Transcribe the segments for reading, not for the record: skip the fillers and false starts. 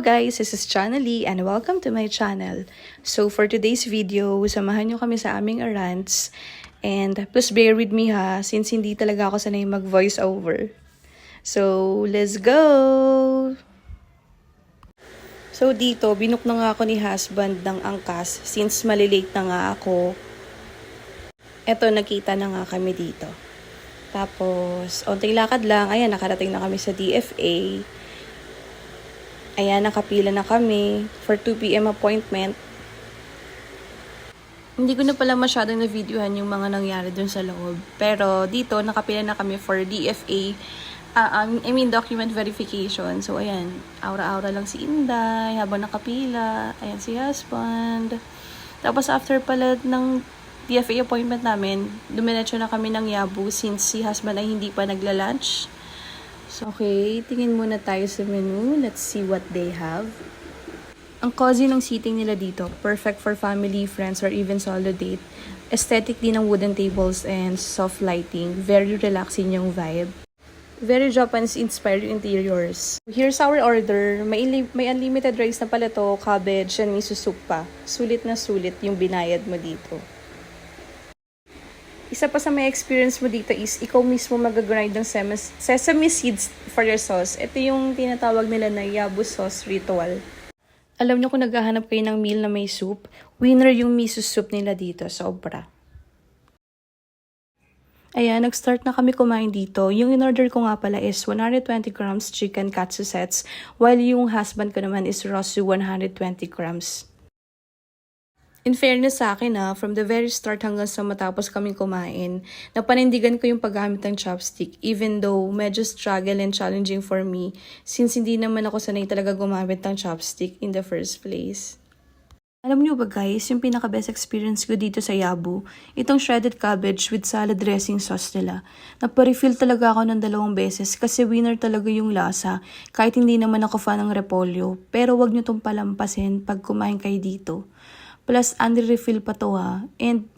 Hello guys, this is Chanely and welcome to my channel. So for today's video, samahan nyo kami sa aming errands. And plus bear with me ha, since hindi talaga ako sanay mag voice over. So let's go! So dito, binook na nga ako ni husband ng angkas since malilate na nga ako. Eto, nakita na nga kami dito. Tapos, onting lakad lang, ayan, nakarating na kami sa DFA. Ayan, nakapila na kami for 2 PM appointment. Hindi ko na pala masyadong na-videohan yung mga nangyari dun sa loob. Pero dito, nakapila na kami for DFA. Document verification. So, ayan, aura-aura lang si Inday habang nakapila. Ayan si husband. Tapos, after pala ng DFA appointment namin, dumiretso na kami ng Yabu since si husband ay hindi pa nagla-lunch. So, okay, tingin muna tayo sa menu. Let's see what they have. Ang cozy ng seating nila dito. Perfect for family, friends, or even solo date. Aesthetic din ng wooden tables and soft lighting. Very relaxing yung vibe. Very Japanese-inspired interiors. Here's our order. May unlimited rice na pala to, cabbage, and miso soup pa. Sulit na sulit yung binayad mo dito. Isa pa sa may experience mo dito is ikaw mismo mag-grind ng sesame seeds for your sauce. Ito yung tinatawag nila na Yabu sauce ritual. Alam nyo kung naghahanap kayo ng meal na may soup, winner yung miso soup nila dito, sobra. Ayan, nag-start na kami kumain dito. Yung in-order ko nga pala is 120 grams chicken katsu sets, while yung husband ko naman is rosu 120 grams. In fairness sa akin from the very start hanggang sa matapos kaming kumain, napanindigan ko yung paggamit ng chopstick even though medyo struggle and challenging for me since hindi naman ako sanay talaga gumamit ng chopstick in the first place. Alam niyo ba guys, yung pinaka-best experience ko dito sa Yabu, itong shredded cabbage with salad dressing sauce nila. Napa-refill talaga ako ng 2 beses kasi winner talaga yung lasa kahit hindi naman ako fan ng repolyo. Pero wag niyo tong palampasin pag kumain kayo dito. Plus, under-refill pa to ha. And,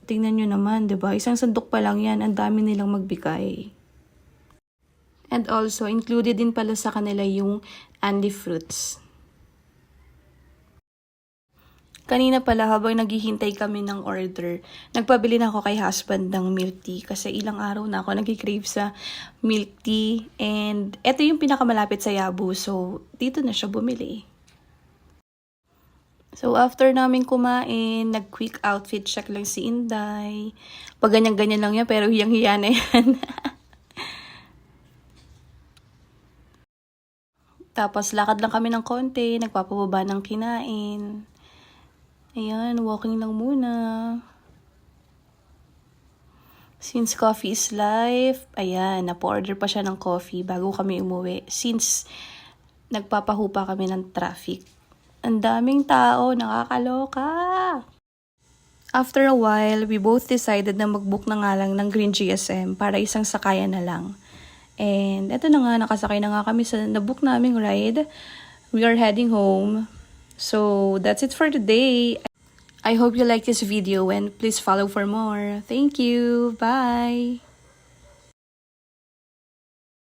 tingnan nyo naman, diba? Isang sandok pa lang yan. Ang dami nilang magbigay. And also, included din pala sa kanila yung Andy fruits. Kanina pala, habang naghihintay kami ng order, nagpabili na ako kay husband ng milk tea. Kasi ilang araw na ako nag-crave sa milk tea. And, eto yung pinakamalapit sa Yabu. So, dito na siya bumili. So, after namin kumain, nag-quick outfit check lang si Inday. Pag ganyan-ganyan lang yan, pero hiyang-hiya na yan. Tapos, lakad lang kami ng konti, nagpapababa ng kinain. Ayan, walking lang muna. Since coffee is life, ayan, napo-order pa siya ng coffee bago kami umuwi. Since nagpapahupa kami ng traffic. Ang daming tao, nakakaloka. After a while, we both decided na mag-book na nga lang ng Green GSM para isang sakayan na lang. And eto na nga, nakasakay na nga kami sa na-book naming ride. We are heading home. So, that's it for today. I hope you like this video and please follow for more. Thank you. Bye!